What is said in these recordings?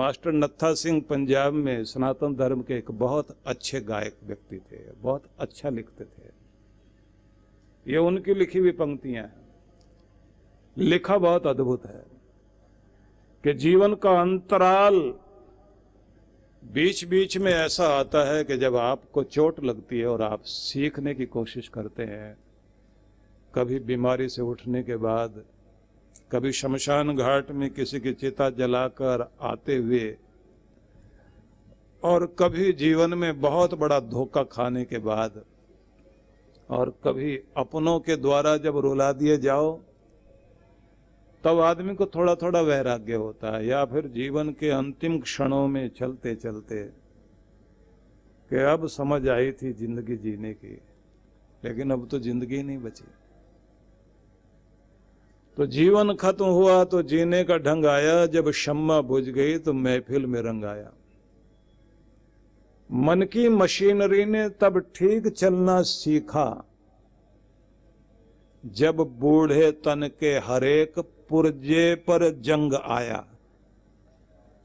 Master नत्था सिंह पंजाब में सनातन धर्म के एक बहुत अच्छे गायक व्यक्ति थे, बहुत अच्छा लिखते थे। ये उनकी लिखी हुई पंक्तियां हैं। लिखा बहुत अद्भुत है कि जीवन का अंतराल बीच बीच में ऐसा आता है कि जब आपको चोट लगती है और आप सीखने की कोशिश करते हैं, कभी बीमारी से उठने के बाद, कभी शमशान घाट में किसी की चिता जलाकर आते हुए, और कभी जीवन में बहुत बड़ा धोखा खाने के बाद, और कभी अपनों के द्वारा जब रुला दिए जाओ, तब आदमी को थोड़ा थोड़ा वैराग्य होता है। या फिर जीवन के अंतिम क्षणों में चलते चलते कि अब समझ आई थी जिंदगी जीने की, लेकिन अब तो जिंदगी नहीं बची। तो जीवन खत्म हुआ तो जीने का ढंग आया, जब शम्मा बुझ गई तो महफिल में रंग आया। मन की मशीनरी ने तब ठीक चलना सीखा, जब बूढ़े तन के हरेक पुर्जे पर जंग आया।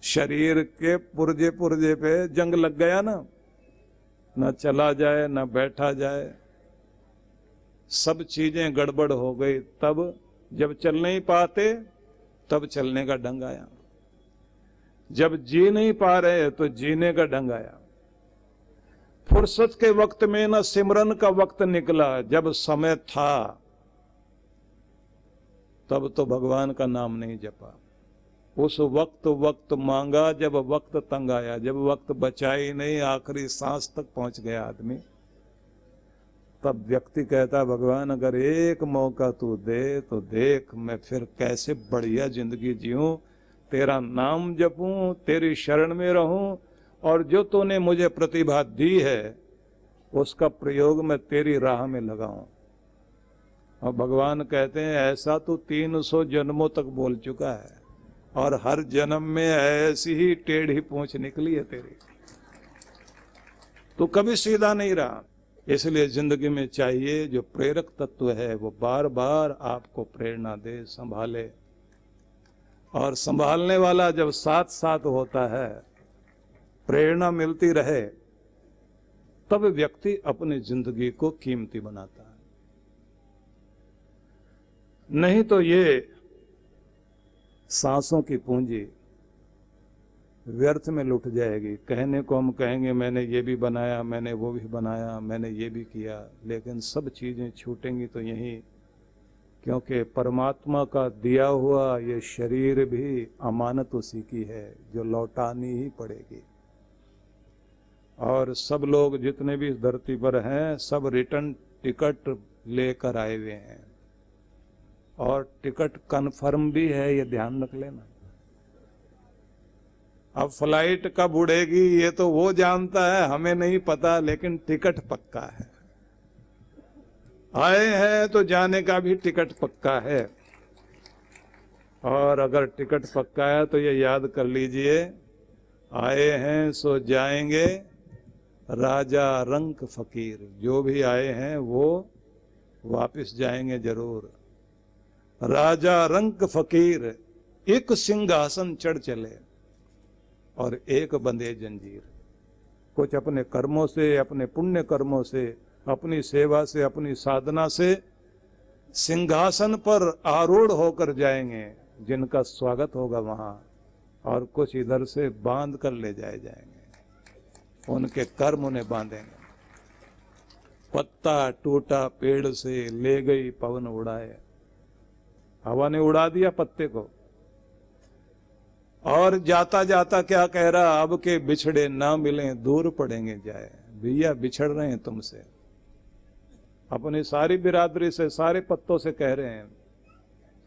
शरीर के पुर्जे पुर्जे पे जंग लग गया ना, न चला जाए न बैठा जाए, सब चीजें गड़बड़ हो गई। तब जब चल नहीं पाते तब चलने का ढंग आया, जब जी नहीं पा रहे तो जीने का ढंग आया। फुर्सत के वक्त में न सिमरन का वक्त निकला, जब समय था तब तो भगवान का नाम नहीं जपा। उस वक्त मांगा जब वक्त तंग आया, जब वक्त बचा ही नहीं, आखिरी सांस तक पहुंच गया आदमी, तब व्यक्ति कहता भगवान अगर एक मौका तू दे तो देख मैं फिर कैसे बढ़िया जिंदगी जीऊं, तेरा नाम जपूं, तेरी शरण में रहूं, और जो तूने मुझे प्रतिभा दी है उसका प्रयोग मैं तेरी राह में लगाऊं। और भगवान कहते हैं ऐसा तो 300 जन्मों तक बोल चुका है, और हर जन्म में ऐसी ही टेढ़ी पूंछ निकली है तेरी, तो कभी सीधा नहीं रहा। इसलिए जिंदगी में चाहिए जो प्रेरक तत्व है वो बार बार आपको प्रेरणा दे, संभाले, और संभालने वाला जब साथ साथ होता है, प्रेरणा मिलती रहे, तब व्यक्ति अपनी जिंदगी को कीमती बनाता है। नहीं तो ये सांसों की पूंजी व्यर्थ में लुट जाएगी। कहने को हम कहेंगे मैंने ये भी बनाया, मैंने वो भी बनाया, मैंने ये भी किया, लेकिन सब चीजें छूटेंगी तो यही, क्योंकि परमात्मा का दिया हुआ ये शरीर भी अमानत उसी की है जो लौटानी ही पड़ेगी। और सब लोग जितने भी इस धरती पर हैं सब रिटर्न टिकट लेकर आए हुए हैं, और टिकट कन्फर्म भी है, ये ध्यान रख लेना। अब फ्लाइट कब उड़ेगी ये तो वो जानता है, हमें नहीं पता, लेकिन टिकट पक्का है। आए हैं तो जाने का भी टिकट पक्का है। और अगर टिकट पक्का है तो ये याद कर लीजिए, आए हैं सो जाएंगे, राजा रंक फकीर। जो भी आए हैं वो वापस जाएंगे जरूर। राजा रंक फकीर एक सिंहासन चढ़ चले और एक बंधे जंजीर। कुछ अपने कर्मों से, अपने पुण्य कर्मों से, अपनी सेवा से, अपनी साधना से सिंहासन पर आरूढ़ होकर जाएंगे, जिनका स्वागत होगा वहां, और कुछ इधर से बांध कर ले जाएंगे, उनके कर्म उन्हें बांधेंगे। पत्ता टूटा पेड़ से, ले गई पवन उड़ाए। हवा ने उड़ा दिया पत्ते को, और जाता जाता क्या कह रहा, अब के बिछड़े ना मिले दूर पड़ेंगे जाए। भैया बिछड़ रहे हैं तुमसे, अपनी सारी बिरादरी से, सारे पत्तों से कह रहे हैं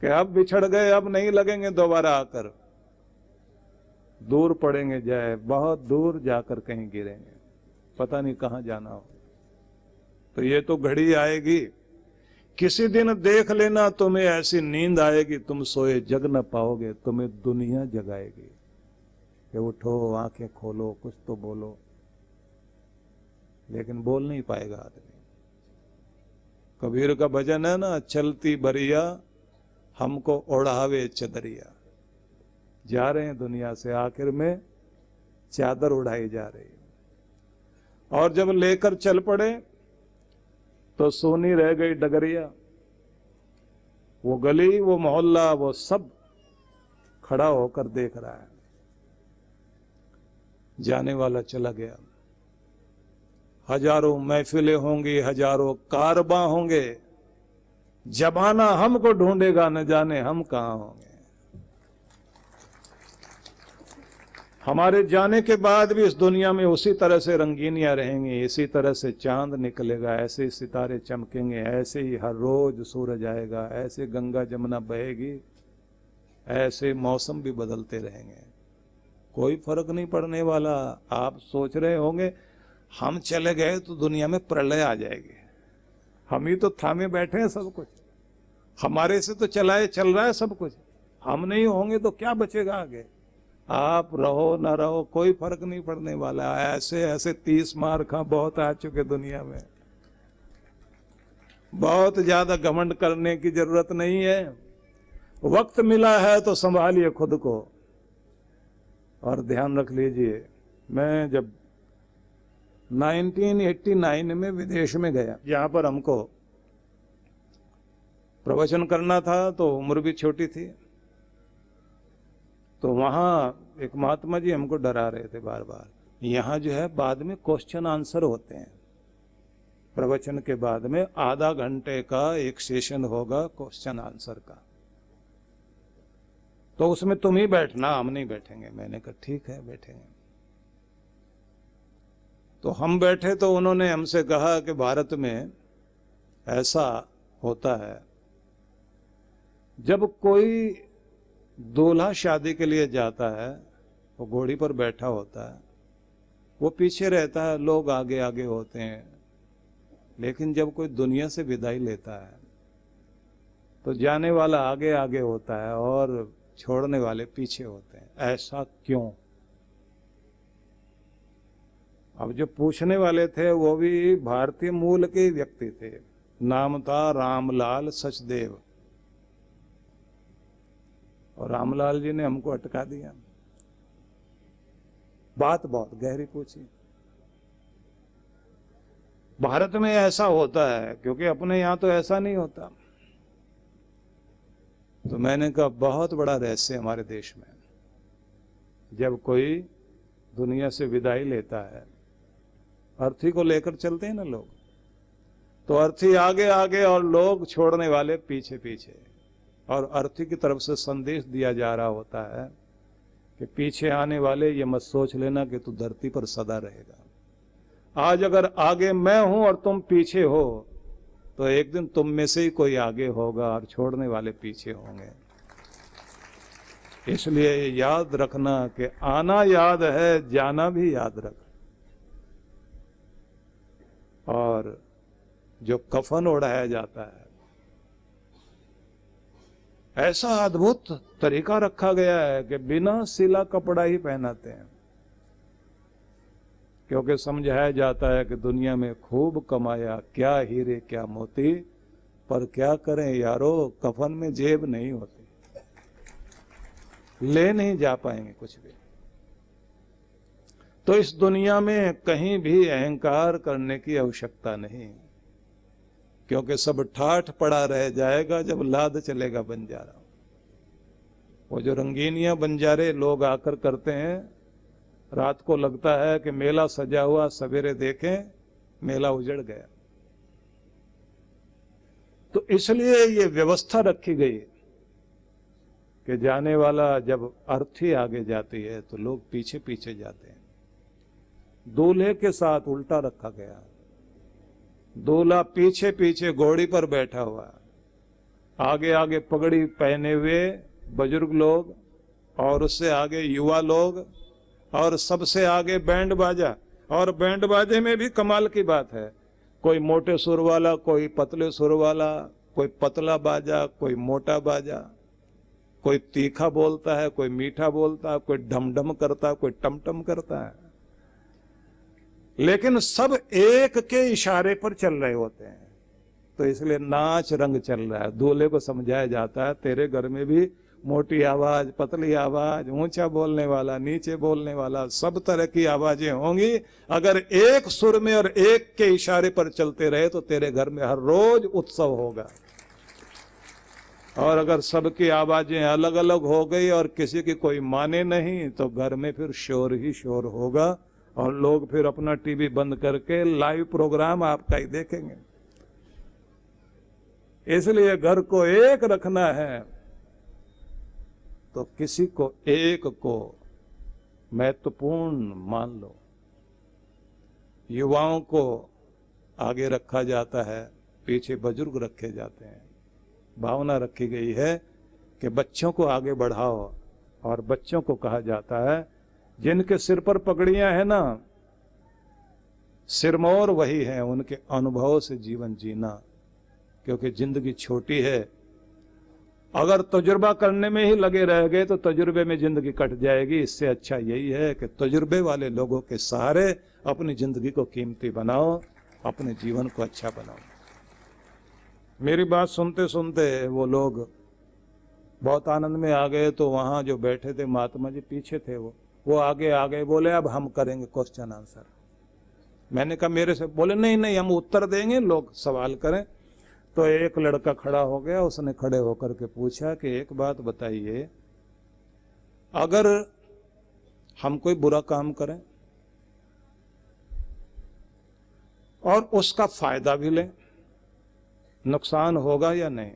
कि अब बिछड़ गए, अब नहीं लगेंगे दोबारा आकर, दूर पड़ेंगे जाए, बहुत दूर जाकर कहीं गिरेंगे, पता नहीं कहां जाना हो। तो ये तो घड़ी आएगी, किसी दिन देख लेना, तुम्हें ऐसी नींद आएगी तुम सोए जग न पाओगे, तुम्हें दुनिया जगाएगी कि उठो, आंखें खोलो, कुछ तो बोलो, लेकिन बोल नहीं पाएगा आदमी। कबीर का भजन है ना, चलती बरिया हमको ओढ़ावे चदरिया। जा रहे हैं दुनिया से, आखिर में चादर उड़ाई जा रही है। और जब लेकर चल पड़े तो सोनी रह गई डगरिया। वो गली, वो मोहल्ला, वो सब खड़ा होकर देख रहा है। जाने वाला चला गया। हजारों महफिलें होंगी, हजारों कारबा होंगे, जमाना हमको ढूंढेगा, न जाने हम कहां होंगे। हमारे जाने के बाद भी इस दुनिया में उसी तरह से रंगीनियां रहेंगी, इसी तरह से चांद निकलेगा, ऐसे ही सितारे चमकेंगे, ऐसे ही हर रोज सूरज आएगा, ऐसे गंगा जमुना बहेगी, ऐसे मौसम भी बदलते रहेंगे। कोई फर्क नहीं पड़ने वाला। आप सोच रहे होंगे हम चले गए तो दुनिया में प्रलय आ जाएगी, हम ही तो थामे बैठे हैं सब कुछ, हमारे से तो चल रहा है सब कुछ, हम नहीं होंगे तो क्या बचेगा आगे। आप रहो ना रहो कोई फर्क नहीं पड़ने वाला। ऐसे ऐसे 30 मार्क बहुत आ चुके दुनिया में, बहुत ज्यादा घमंड करने की जरूरत नहीं है। वक्त मिला है तो संभालिए खुद को। और ध्यान रख लीजिए, मैं जब 1989 में विदेश में गया, जहां पर हमको प्रवचन करना था, तो उम्र भी छोटी थी, तो वहाँ एक महात्मा जी हमको डरा रहे थे बार बार। यहाँ जो है बाद में क्वेश्चन आंसर होते हैं, प्रवचन के बाद में आधा घंटे का एक सेशन होगा क्वेश्चन आंसर का, तो उसमें तुम ही बैठना, हम नहीं बैठेंगे। मैंने कहा ठीक है बैठेंगे। तो हम बैठे तो उन्होंने हमसे कहा कि भारत में ऐसा होता है, जब कोई दूल्हा शादी के लिए जाता है, वो घोड़ी पर बैठा होता है, वो पीछे रहता है, लोग आगे आगे होते हैं, लेकिन जब कोई दुनिया से विदाई लेता है तो जाने वाला आगे आगे होता है और छोड़ने वाले पीछे होते हैं। ऐसा क्यों? अब जो पूछने वाले थे वो भी भारतीय मूल के व्यक्ति थे, नाम था रामलाल सचदेव, और रामलाल जी ने हमको अटका दिया। बात बहुत गहरी पूछी। भारत में ऐसा होता है, क्योंकि अपने यहां तो ऐसा नहीं होता। तो मैंने कहा बहुत बड़ा रहस्य हमारे देश में, जब कोई दुनिया से विदाई लेता है, अर्थी को लेकर चलते हैं ना लोग, तो अर्थी आगे आगे और लोग छोड़ने वाले पीछे पीछे, और अर्थी की तरफ से संदेश दिया जा रहा होता है कि पीछे आने वाले ये मत सोच लेना कि तू धरती पर सदा रहेगा। आज अगर आगे मैं हूं और तुम पीछे हो, तो एक दिन तुम में से ही कोई आगे होगा और छोड़ने वाले पीछे होंगे। इसलिए याद रखना कि आना याद है, जाना भी याद रख। और जो कफन ओढ़ाया जाता है, ऐसा अद्भुत तरीका रखा गया है कि बिना सिला कपड़ा ही पहनाते हैं, क्योंकि समझाया जाता है कि दुनिया में खूब कमाया, क्या हीरे क्या मोती, पर क्या करें यारो, कफन में जेब नहीं होती, ले नहीं जा पाएंगे कुछ भी। तो इस दुनिया में कहीं भी अहंकार करने की आवश्यकता नहीं, क्योंकि सब ठाठ पड़ा रह जाएगा जब लाद चलेगा बंजारा। वो जो रंगीनियां बंजारे लोग आकर करते हैं, रात को लगता है कि मेला सजा हुआ, सवेरे देखें मेला उजड़ गया। तो इसलिए ये व्यवस्था रखी गई कि जाने वाला जब अर्थी आगे जाती है तो लोग पीछे पीछे जाते हैं। दूल्हे के साथ उल्टा रखा गया, दूल्हा पीछे पीछे घोड़ी पर बैठा हुआ, आगे आगे पगड़ी पहने हुए बुजुर्ग लोग, और उससे आगे युवा लोग, और सबसे आगे बैंड बाजा। और बैंड बाजे में भी कमाल की बात है, कोई मोटे सुर वाला, कोई पतले सुर वाला, कोई पतला बाजा, कोई मोटा बाजा, कोई तीखा बोलता है, कोई मीठा बोलता है, कोई ढमढम करता है, कोई टमटम करता है, लेकिन सब एक के इशारे पर चल रहे होते हैं। तो इसलिए नाच रंग चल रहा है। दूल्हे को समझाया जाता है तेरे घर में भी मोटी आवाज, पतली आवाज, ऊंचा बोलने वाला, नीचे बोलने वाला, सब तरह की आवाजें होंगी। अगर एक सुर में और एक के इशारे पर चलते रहे तो तेरे घर में हर रोज उत्सव होगा। और अगर सबकी आवाजें अलग अलग हो गई और किसी की कोई माने नहीं तो घर में फिर शोर ही शोर होगा और लोग फिर अपना टीवी बंद करके लाइव प्रोग्राम आपका ही देखेंगे। इसलिए घर को एक रखना है तो किसी को एक को महत्वपूर्ण मान लो। युवाओं को आगे रखा जाता है, पीछे बुजुर्ग रखे जाते हैं। भावना रखी गई है कि बच्चों को आगे बढ़ाओ और बच्चों को कहा जाता है जिनके सिर पर पगड़ियां हैं ना, सिरमौर वही है, उनके अनुभव से जीवन जीना, क्योंकि जिंदगी छोटी है। अगर तजुर्बा करने में ही लगे रह गए तो तजुर्बे में जिंदगी कट जाएगी। इससे अच्छा यही है कि तजुर्बे वाले लोगों के सहारे अपनी जिंदगी को कीमती बनाओ, अपने जीवन को अच्छा बनाओ। मेरी बात सुनते सुनते वो लोग बहुत आनंद में आ गए, तो वहां जो बैठे थे महात्मा जी पीछे थे, वो आगे आ गए, बोले अब हम करेंगे क्वेश्चन आंसर। मैंने कहा मेरे से, बोले नहीं नहीं हम उत्तर देंगे, लोग सवाल करें। तो एक लड़का खड़ा हो गया, उसने खड़े होकर के पूछा कि एक बात बताइए, अगर हम कोई बुरा काम करें और उसका फायदा भी लें, नुकसान होगा या नहीं?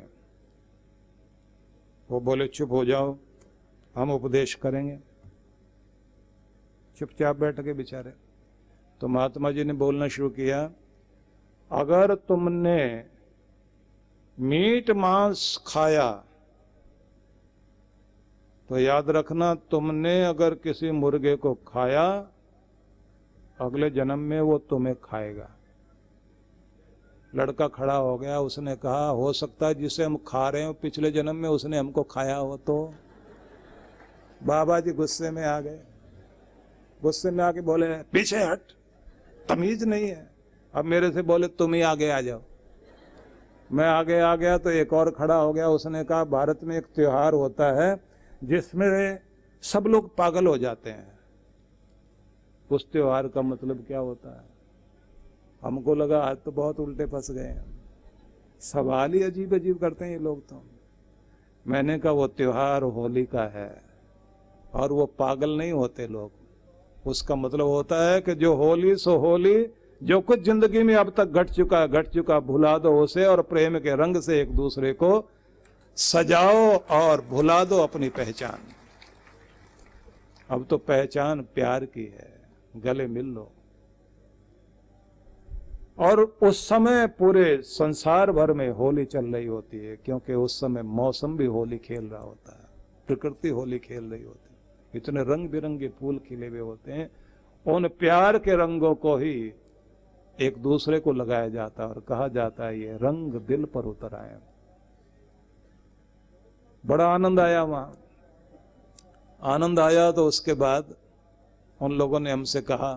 वो बोले चुप हो जाओ, हम उपदेश करेंगे। चुपचाप बैठ के बेचारे। तो महात्मा जी ने बोलना शुरू किया, अगर तुमने मीट मांस खाया तो याद रखना, तुमने अगर किसी मुर्गे को खाया अगले जन्म में वो तुम्हें खाएगा। लड़का खड़ा हो गया, उसने कहा हो सकता है जिसे हम खा रहे हो पिछले जन्म में उसने हमको खाया हो। तो बाबा जी गुस्से में आ गए, गुस्से में आके बोले पीछे हट, तमीज नहीं है। अब मेरे से बोले तुम ही आगे आ जाओ। मैं आगे आ गया तो एक और खड़ा हो गया, उसने कहा भारत में एक त्योहार होता है जिसमें सब लोग पागल हो जाते हैं। उस त्योहार का मतलब क्या होता है? हमको लगा आज तो बहुत उल्टे फंस गए हैं, सवाल ही अजीब अजीब करते हैं ये लोग। तो मैंने कहा वो त्योहार होली का है और वो पागल नहीं होते लोग। उसका मतलब होता है कि जो होली सो होली, जो कुछ जिंदगी में अब तक घट चुका भुला दो उसे और प्रेम के रंग से एक दूसरे को सजाओ और भुला दो अपनी पहचान। अब तो पहचान प्यार की है, गले मिल लो। और उस समय पूरे संसार भर में होली चल रही होती है, क्योंकि उस समय मौसम भी होली खेल रहा होता है, प्रकृति होली खेल रही होती है। इतने रंग बिरंगे फूल खिले हुए होते हैं, उन प्यार के रंगों को ही एक दूसरे को लगाया जाता है और कहा जाता है ये रंग दिल पर उतर आए। बड़ा आनंद आया वहां। आनंद आया तो उसके बाद उन लोगों ने हमसे कहा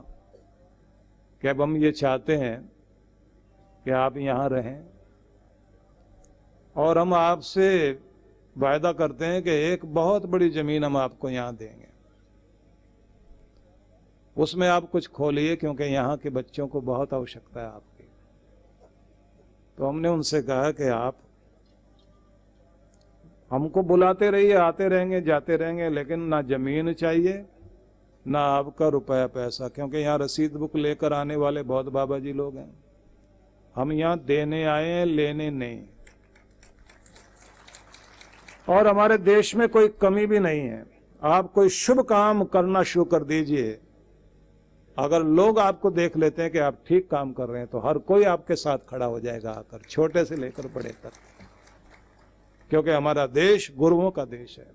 कि अब हम ये चाहते हैं कि आप यहां रहें और हम आपसे वायदा करते हैं कि एक बहुत बड़ी जमीन हम आपको यहां देंगे, उसमें आप कुछ खोलिए क्योंकि यहाँ के बच्चों को बहुत आवश्यकता है आपकी। तो हमने उनसे कहा कि आप हमको बुलाते रहिए, आते रहेंगे जाते रहेंगे, लेकिन ना जमीन चाहिए ना आपका रुपया पैसा, क्योंकि यहाँ रसीद बुक लेकर आने वाले बहुत बाबा जी लोग हैं। हम यहाँ देने आए हैं, लेने नहीं। और हमारे देश में कोई कमी भी नहीं है। आप कोई शुभ काम करना शुरू कर दीजिए, अगर लोग आपको देख लेते हैं कि आप ठीक काम कर रहे हैं तो हर कोई आपके साथ खड़ा हो जाएगा आकर, छोटे से लेकर बड़े तक, क्योंकि हमारा देश गुरुओं का देश है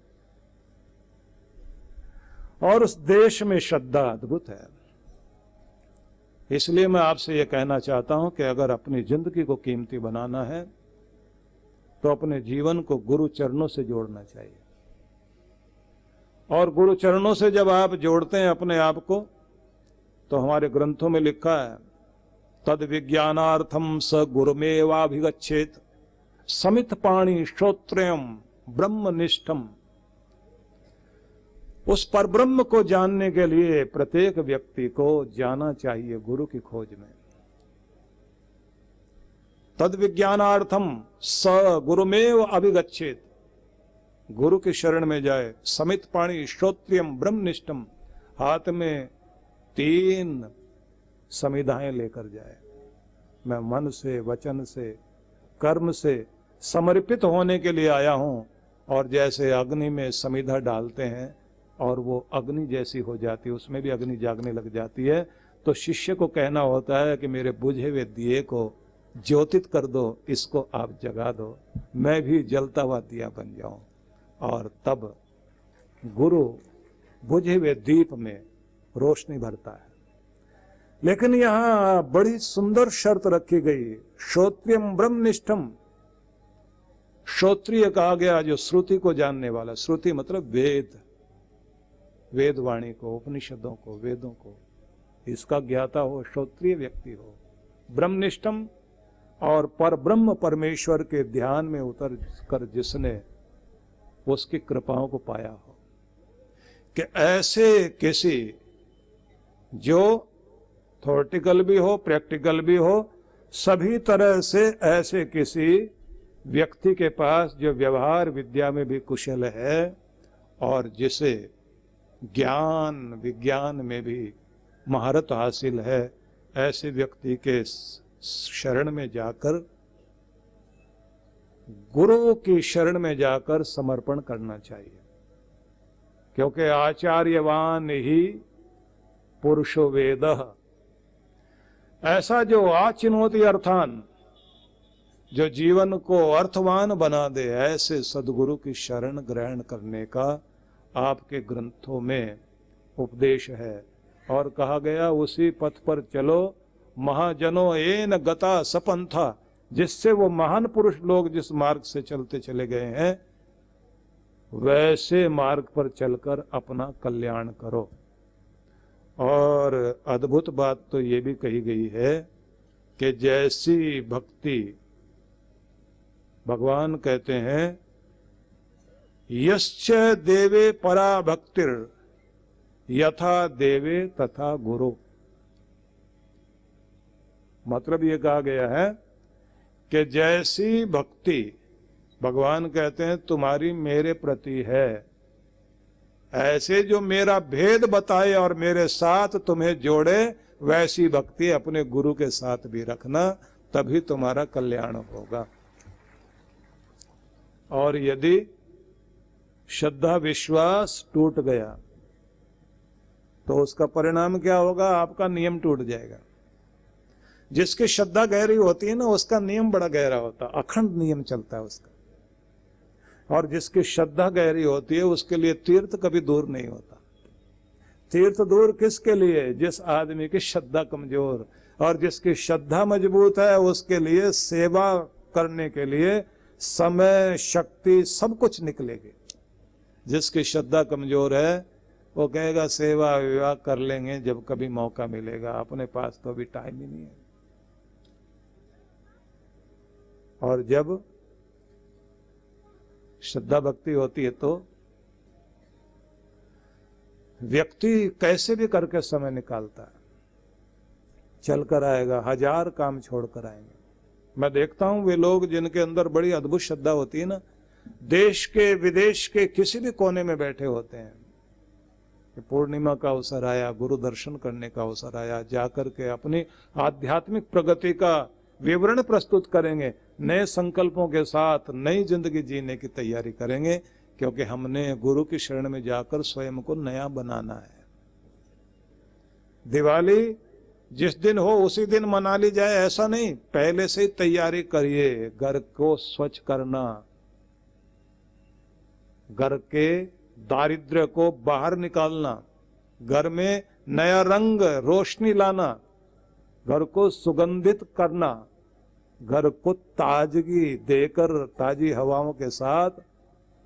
और उस देश में श्रद्धा अद्भुत है। इसलिए मैं आपसे यह कहना चाहता हूं कि अगर अपनी जिंदगी को कीमती बनाना है तो अपने जीवन को गुरु चरणों से जोड़ना चाहिए। और गुरु चरणों से जब आप जोड़ते हैं अपने आप को, तो हमारे ग्रंथों में लिखा है तद विज्ञानार्थम स गुरुमेवाभिगच्छेत समित पाणी श्रोत्रियम ब्रह्मनिष्ठम उस परब्रह्म को जानने के लिए प्रत्येक व्यक्ति को जाना चाहिए गुरु की खोज में। तद विज्ञानार्थम स गुरुमेव अभिगच्छेत, गुरु की शरण में जाए। समित पाणी श्रोत्रियम ब्रह्मनिष्ठम, हाथ में 3 समिधाएं लेकर जाए। मैं मन से, वचन से, कर्म से समर्पित होने के लिए आया हूं। और जैसे अग्नि में समिधा डालते हैं और वो अग्नि जैसी हो जाती है, उसमें भी अग्नि जागने लग जाती है, तो शिष्य को कहना होता है कि मेरे बुझे हुए दिए को ज्योतित कर दो, इसको आप जगा दो, मैं भी जलता हुआ दिया बन जाऊं। और तब गुरु बुझे हुए दीप में रोशनी भरता है। लेकिन यहां बड़ी सुंदर शर्त रखी गई, श्रोत्रियम ब्रह्मनिष्ठम। श्रोत्रिय कहा गया जो श्रुति को जानने वाला, श्रुति मतलब वेद, वेद वाणी को, उपनिषदों को, वेदों को, इसका ज्ञाता हो, श्रोत्रिय व्यक्ति हो। ब्रह्मनिष्ठम, और पर ब्रह्म परमेश्वर के ध्यान में उतर कर जिसने उसकी कृपाओं को पाया हो। कि ऐसे किसी जो थ्योरेटिकल भी हो, प्रैक्टिकल भी हो, सभी तरह से ऐसे किसी व्यक्ति के पास जो व्यवहार विद्या में भी कुशल है और जिसे ज्ञान विज्ञान में भी महारत हासिल है, ऐसे व्यक्ति के शरण में जाकर, गुरु की शरण में जाकर समर्पण करना चाहिए। क्योंकि आचार्यवान ही पुरुषो वेदः, ऐसा जो आचिनोति अर्थान, जो जीवन को अर्थवान बना दे, ऐसे सदगुरु की शरण ग्रहण करने का आपके ग्रंथों में उपदेश है। और कहा गया उसी पथ पर चलो, महाजनों एन गता सपंथा, जिससे वो महान पुरुष लोग जिस मार्ग से चलते चले गए हैं, वैसे मार्ग पर चलकर अपना कल्याण करो। और अद्भुत बात तो ये भी कही गई है कि जैसी भक्ति, भगवान कहते हैं यश्च देवे परा भक्तिर यथा देवे तथा गुरु। मतलब ये कहा गया है कि जैसी भक्ति, भगवान कहते हैं तुम्हारी मेरे प्रति है, ऐसे जो मेरा भेद बताए और मेरे साथ तुम्हें जोड़े, वैसी भक्ति अपने गुरु के साथ भी रखना, तभी तुम्हारा कल्याण होगा। और यदि श्रद्धा विश्वास टूट गया तो उसका परिणाम क्या होगा? आपका नियम टूट जाएगा। जिसकी श्रद्धा गहरी होती है ना, उसका नियम बड़ा गहरा होता है, अखंड नियम चलता है उसका। और जिसकी श्रद्धा गहरी होती है उसके लिए तीर्थ कभी दूर नहीं होता। तीर्थ दूर किसके लिए? जिस आदमी की श्रद्धा कमजोर, और जिसकी श्रद्धा मजबूत है उसके लिए सेवा करने के लिए समय शक्ति सब कुछ निकलेगी। जिसकी श्रद्धा कमजोर है वो कहेगा सेवा विवाह कर लेंगे जब कभी मौका मिलेगा, अपने पास तो अभी टाइम ही नहीं है। और जब श्रद्धा भक्ति होती है तो व्यक्ति कैसे भी करके समय निकालता है, चलकर आएगा, 1000 काम छोड़कर आएंगे। मैं देखता हूं वे लोग जिनके अंदर बड़ी अद्भुत श्रद्धा होती है ना, देश के विदेश के किसी भी कोने में बैठे होते हैं। पूर्णिमा का अवसर आया, गुरु दर्शन करने का अवसर आया, जाकर के अपनी आध्यात्मिक प्रगति का विवरण प्रस्तुत करेंगे, नए संकल्पों के साथ नई जिंदगी जीने की तैयारी करेंगे, क्योंकि हमने गुरु की शरण में जाकर स्वयं को नया बनाना है। दिवाली जिस दिन हो उसी दिन मना ली जाए ऐसा नहीं, पहले से ही तैयारी करिए। घर को स्वच्छ करना, घर के दारिद्र्य को बाहर निकालना, घर में नया रंग रोशनी लाना, घर को सुगंधित करना, घर को ताजगी देकर ताजी हवाओं के साथ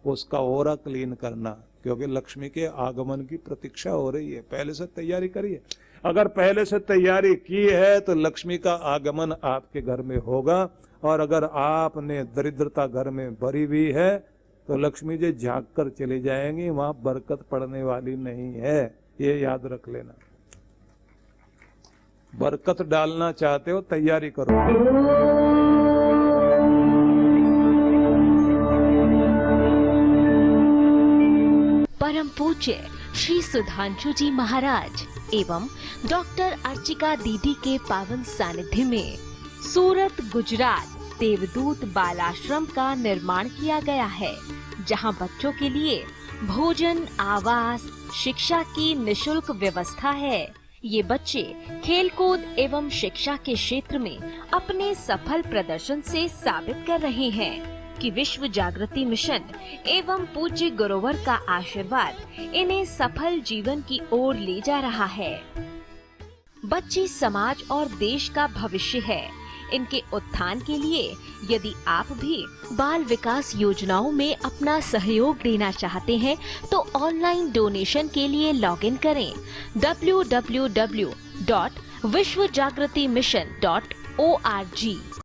उसका ओरा क्लीन करना, क्योंकि लक्ष्मी के आगमन की प्रतीक्षा हो रही है। पहले से तैयारी करिए। अगर पहले से तैयारी की है तो लक्ष्मी का आगमन आपके घर में होगा। और अगर आपने दरिद्रता घर में भरी हुई है तो लक्ष्मी जी झांक कर चली जाएंगी, वहां बरकत पड़ने वाली नहीं है, ये याद रख लेना। बरकत डालना चाहते हो, तैयारी करो। परम पूज्य श्री सुधांशु जी महाराज एवं डॉक्टर अर्चिका दीदी के पावन सानिध्य में सूरत, गुजरात देवदूत बालाश्रम का निर्माण किया गया है, जहां बच्चों के लिए भोजन, आवास, शिक्षा की निशुल्क व्यवस्था है। ये बच्चे खेलकूद एवं शिक्षा के क्षेत्र में अपने सफल प्रदर्शन से साबित कर रहे हैं कि विश्व जागृति मिशन एवं पूज्य गुरुवर का आशीर्वाद इन्हें सफल जीवन की ओर ले जा रहा है। बच्चे समाज और देश का भविष्य है। इनके उत्थान के लिए यदि आप भी बाल विकास योजनाओं में अपना सहयोग देना चाहते हैं तो ऑनलाइन डोनेशन के लिए लॉगिन करें www.vishwajagritimission.org।